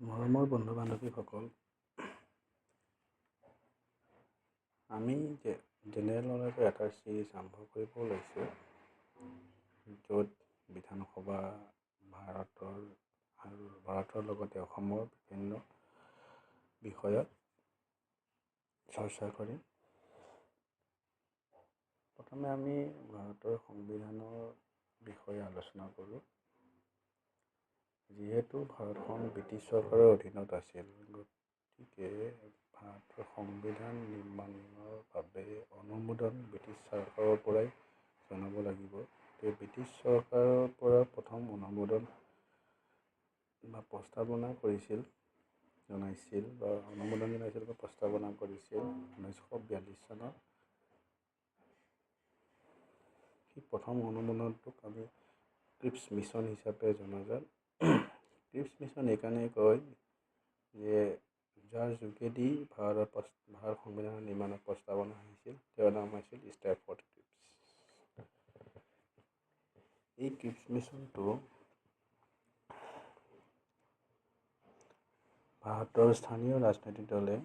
মৰমৰ বন্ধু বান্ধৱীসকল, আমি জেনেৰেল নলেজৰ এটা চিৰিজ আৰম্ভ কৰিব লৈছোঁ, য'ত বিধানসভা ভাৰতৰ লগতে অসমৰ বিভিন্ন বিষয়ত চৰ্চা কৰিম। প্ৰথমে আমি ভাৰতৰ সংবিধানৰ বিষয়ে আলোচনা কৰোঁ। যিহেতু ভাৰতখন ব্ৰিটিছ চৰকাৰৰ অধীনত আছিল, গতিকে ভাৰতৰ সংবিধান নিৰ্মাণৰ বাবে অনুমোদন ব্ৰিটিছ চৰকাৰৰ পৰাই জনাব লাগিব। ব্ৰিটিছ চৰকাৰৰ পৰা প্ৰথম অনুমোদন বা প্ৰস্তাৱনা জনাইছিল বা প্ৰস্তাৱনা কৰিছিল 1942 চনত। সেই প্ৰথম অনুমোদনটোক আমি ক্ৰিপছ মিছন হিচাপে জনাজাত। ক্ৰিপছ মিছন এইকাৰণেই কয় যে যাৰ যোগেদি ভাৰত সংবিধানৰ নিৰ্মাণৰ প্ৰস্তাৱনা হৈছিল, তেওঁৰ নাম আছিল ষ্টেফৰ্ড ক্ৰিপছ। এই ক্ৰিপছ মিছনটো ভাৰতৰ স্থানীয় ৰাজনৈতিক দলে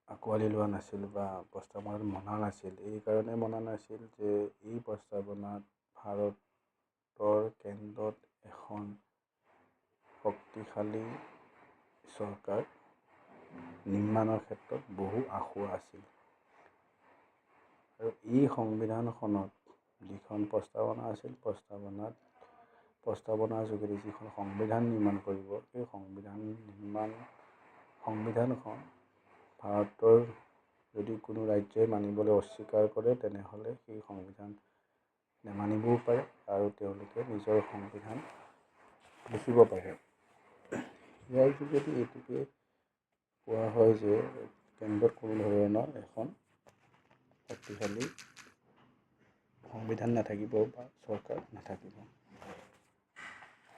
আঁকোৱালি লোৱা নাছিল বা প্ৰস্তাৱনাত মনা নাছিল। এইকাৰণে মনা নাছিল যে এই প্ৰস্তাৱনাত ভাৰতৰ কেন্দ্ৰত এখন শক্তিশালী চৰকাৰ নিৰ্মাণৰ ক্ষেত্ৰত বহু আশা আছিল। আৰু এই সংবিধানখনত যিখন প্ৰস্তাৱনা আছিল, প্ৰস্তাৱনাৰ যোগেদি যিখন সংবিধান নিৰ্মাণ কৰিব, সেই সংবিধানখন ভাৰতৰ যদি কোনো ৰাজ্যই মানিবলৈ অস্বীকাৰ কৰে, তেনেহ'লে সেই সংবিধান নেমানিবও পাৰে আৰু তেওঁলোকে নিজৰ সংবিধান লিখিব পাৰে। ইয়াৰ যোগেদি এইটোকে কোৱা হয় যে কেন্দ্ৰত কোনো ধৰণৰ এখন শক্তিশালী সংবিধান নাথাকিব বা চৰকাৰ নাথাকিব।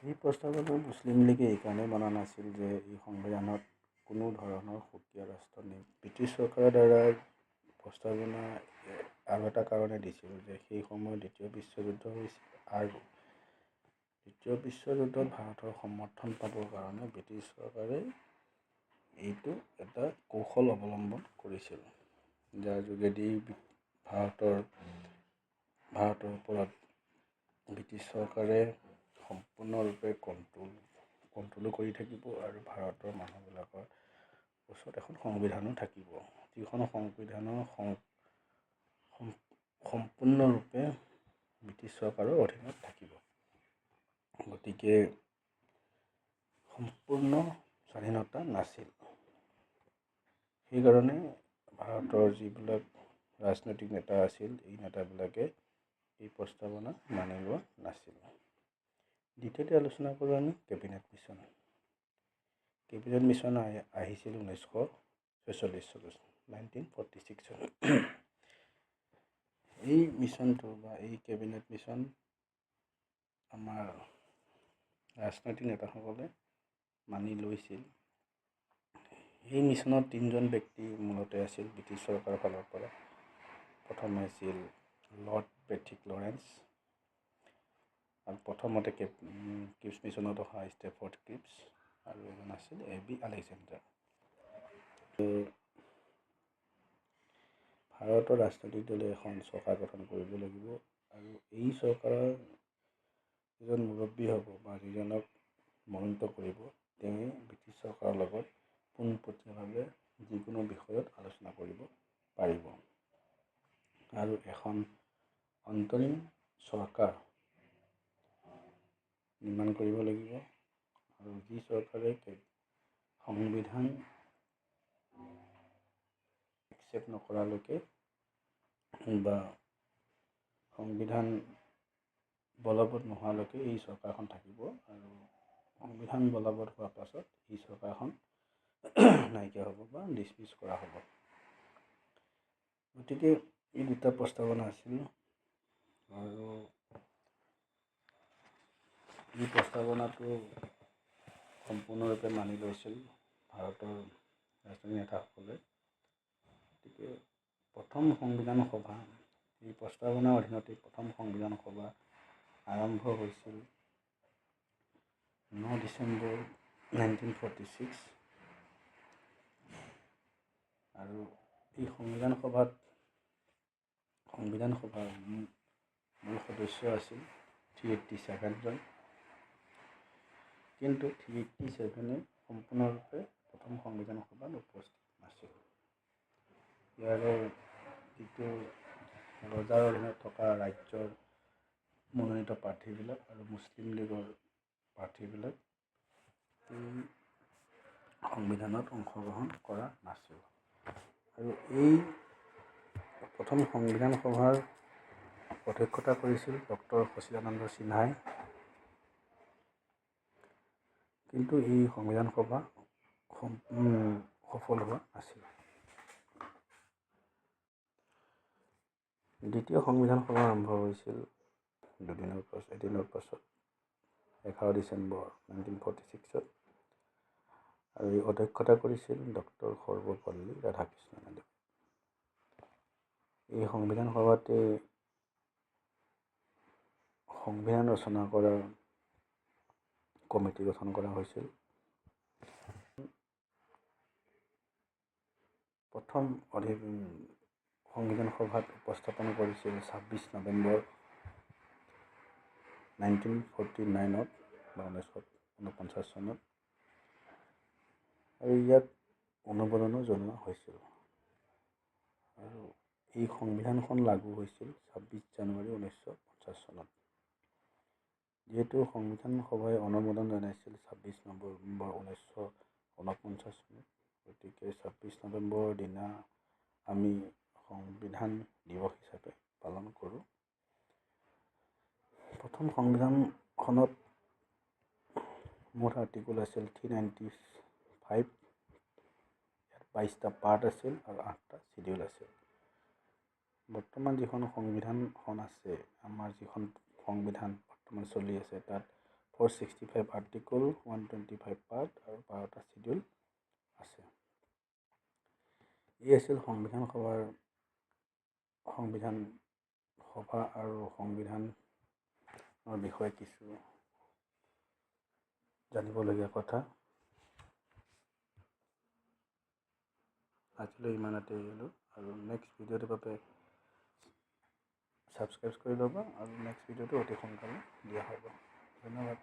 এই প্ৰস্তাৱনা মুছলিম লীগে এইকাৰণে মনা নাছিল যে এই সংবিধানত কোনো ধৰণৰ সুকীয়া ৰাষ্ট্ৰ নেই। ব্ৰিটিছ চৰকাৰৰ দ্বাৰা প্ৰস্তাৱনা আৰু এটা কাৰণে দিছিল যে সেই সময়ত দ্বিতীয় বিশ্বযুদ্ধ হৈছিল আৰু দ্বিতীয় বিশ্বযুদ্ধত ভাৰতৰ সমৰ্থন পাবৰ কাৰণে ব্ৰিটিছ চৰকাৰে এইটো এটা কৌশল অৱলম্বন কৰিছিল, যাৰ যোগেদি ভাৰতৰ ওপৰত ব্ৰিটিছ চৰকাৰে সম্পূৰ্ণৰূপে কণ্ট্ৰলো কৰি থাকিব আৰু ভাৰতৰ মানুহবিলাকৰ ওচৰত এখন সংবিধানো থাকিব, যিখন সংবিধানৰ সম্পূৰ্ণৰূপে ব্ৰিটিছ চৰকাৰৰ অধীনত থাকিব। গতিকে সম্পূৰ্ণ স্বাধীনতা নাছিল। সেইকাৰণে ভাৰতৰ যিবিলাক ৰাজনৈতিক নেতা আছিল, এই নেতাবিলাকে এই প্ৰস্তাৱনা মানি লোৱা নাছিল। দ্বিতীয়তে আলোচনা কৰোঁ আমি কেবিনেট মিছন। কেবিনেট মিছন আহিছিল 1946 চনত, 1946 চনত। এই মিছনটো বা এই কেবিনেট মিছন আমাৰ ৰাজনৈতিক নেতাসকলে মানি লৈছিল। এই মিছনত 3জন ব্যক্তি মূলতে আছিল ব্ৰিটিছ চৰকাৰৰ ফালৰ পৰা। প্ৰথমে আছিল লৰ্ড পেট্ৰিক লৰেন্স, আৰু প্ৰথমতে ক্ৰিপছ মিছনত অহা ষ্টেফৰ্ড ক্ৰিপছ, আৰু এজন আছিল A.B. আলেকজেণ্ডাৰ। ভাৰতৰ ৰাজনৈতিক দলে এখন চৰকাৰ গঠন কৰিব লাগিব আৰু এই চৰকাৰৰ যিজন মুৰব্বী হ'ব বা যিজনক মনোনীত কৰিব, তেওঁ ব্ৰিটিছ চৰকাৰৰ লগত পোনপটীয়াভাৱে যিকোনো বিষয়ত আলোচনা কৰিব পাৰিব আৰু এখন অন্তৰীম চৰকাৰ নিৰ্মাণ কৰিব লাগিব। আৰু যি চৰকাৰে সংবিধান একচেপ্ট নকৰালৈকে বা সংবিধান বলবৎ নোহোৱালৈকে এই চৰকাৰখন থাকিব, আৰু সংবিধান বলবৎ হোৱাৰ পাছত এই চৰকাৰখন নাইকিয়া হ'ব বা ডিছমিছ কৰা হ'ব। গতিকে এই দুটা প্ৰস্তাৱনা আছিল, আৰু এই প্ৰস্তাৱনাটো সম্পূৰ্ণৰূপে মানি লৈছিল ভাৰতৰ ৰাজনৈতিক নেতাসকলে। গতিকে প্ৰথম সংবিধান সভা, এই প্ৰস্তাৱনাৰ অধীনতে প্ৰথম সংবিধান সভা আৰম্ভ হৈছিল 9 ডিচেম্বৰ 1946 আৰু এই সংবিধান সভাৰ মূল সদস্য আছিল 387 জন, কিন্তু 387 সম্পূৰ্ণৰূপে প্ৰথম সংবিধান সভাত উপস্থিত নাছিল। ইয়াৰে যিটো ৰজাৰ অধীনত থকা ৰাজ্যৰ মনোনীত প্ৰাৰ্থীবিলাক আৰু মুছলিম লীগৰ প্ৰাৰ্থীবিলাক এই সংবিধানত অংশগ্ৰহণ কৰা নাছিল। আৰু এই প্ৰথম সংবিধান সভাৰ অধ্যক্ষতা কৰিছিল ডক্টৰ সচিদানন্দ সিনহাই। কিন্তু এই সংবিধান সভা সফল হোৱা নাছিল। দ্বিতীয় সংবিধান সভা আৰম্ভ হৈছিল এদিনৰ পাছত 11 ডিচেম্বৰ 1946 আৰু এই অধ্যক্ষতা কৰিছিল ডক্টৰ সৰ্বপল্লী ৰাধাকৃষ্ণনে। এই সংবিধান সভাতে সংবিধান ৰচনা কৰাৰ কমিটি গঠন কৰা হৈছিল। প্ৰথম সংবিধান সভাত উপস্থাপন কৰিছিল 26 নৱেম্বৰ 1949 বা 1949 চনত, আৰু ইয়াক অনুমোদনো জনোৱা হৈছিল। আৰু এই সংবিধানখন লাগু হৈছিল 26 জানুৱাৰী 1950 চনত। যিহেতু সংবিধান সভাই অনুমোদন জনাইছিল 26 নৱেম্বৰ 1949 চনত, গতিকে 26 নৱেম্বৰৰ দিনা আমি সংবিধান দিৱস হিচাপে পালন কৰোঁ। প্ৰথম সংবিধানখনত মুঠ আৰ্টিকল আছিল 395, 22টা পাৰ্ট আছিল আৰু 8টা চিডিউল আছিল। বৰ্তমান যিখন সংবিধানখন আছে, আমাৰ যিখন সংবিধান বৰ্তমান চলি আছে, তাত 465 আৰ্টিকল, 125 পাৰ্ট আৰু 12টা চিডিউল আছে। এই আছিল সংবিধান সভা আৰু সংবিধানৰ বিষয়ে কিছু জানিবলগীয়া কথা। আজিলৈ ইমানতে এৰিলোঁ, আৰু নেক্সট ভিডিঅ'টোৰ বাবে ছাবস্ক্ৰাইব কৰি ল'বা, আৰু নেক্সট ভিডিঅ'টো অতি সোনকালে দিয়া হ'ব। ধন্যবাদ।